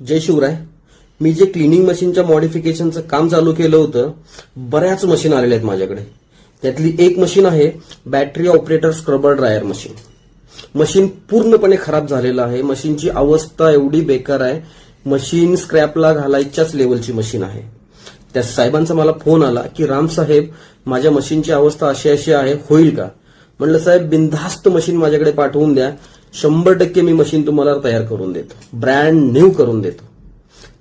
जय शिवराय. मी जे क्लिनिंग मशीनच्या मॉडिफिकेशनचं काम चालू केलं होतं, बऱ्याच मशीन आलेल्या आहेत माझ्याकडे. त्यातली एक मशीन आहे battery operator scrubber dryer machine. Machine पूर्णपणे खराब झालेलं आहे. मशीनची अवस्था एवढी बेकार आहे, मशीन स्क्रॅपला घालायच्याच लेवलची मशीन आहे. त्या साहेबांचा मला फोन आला की राम साहेब, माझ्या मशीनची अवस्था अशी अशी आहे, होईल का? म्हणलं साहेब, बिनधास्त मशीन माझ्याकडे पाठवून द्या, 100% मी मशीन तुम्हाला तयार करून देतो, ब्रँड न्यू करून देतो.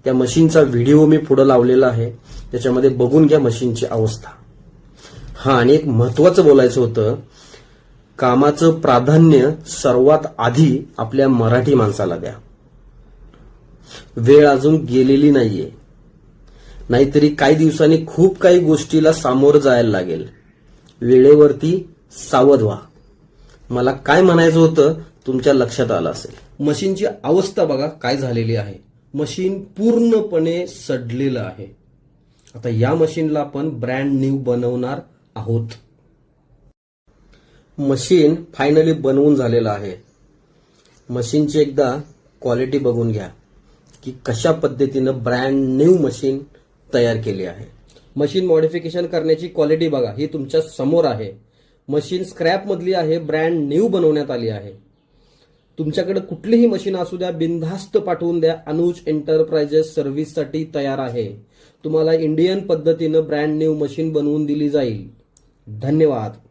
त्या मशीनचा व्हिडिओ मी पुढे लावलेला आहे, त्याच्यामध्ये बघून घ्या मशीनची अवस्था. आणि एक महत्वाचं बोलायचं होतं, कामाचं प्राधान्य सर्वात आधी आपल्या मराठी माणसाला द्या. वेळ अजून गेलेली नाहीये, नाहीतरी काही दिवसांनी खूप काही गोष्टीला सामोरं जायला लागेल. वेळेवरती सावध व्हा. मला काय म्हणायचं होतं तुमच्या लक्षात आलं असेल. मशीनची अवस्था बघा काय झालेली आहे. मशीन पूर्णपणे सडलेलं आहे. आता या मशीनला आपण ब्रँड न्यू बनवणार आहोत. मशीन फायनली बनवून झालेलं आहे. मशीनची एकदा क्वालिटी बघून घ्या की कशा पद्धतीनं ब्रँड न्यू मशीन तयार केली आहे. मशीन मॉडिफिकेशन करण्याची क्वालिटी बघा, ही तुमच्या समोर आहे. मशीन स्क्रॅप मधली आहे, ब्रँड न्यू बनवण्यात आली आहे. तुमच्याकडे कुठलीही मशीन असू द्या, बिनधास्त पाठवून द्या. अनुज एंटरप्राइजेस सर्व्हिससाठी तयार आहे. तुम्हाला इंडियन पद्धतीनं ब्रँड न्यू मशीन बनवून दिली जाईल. धन्यवाद.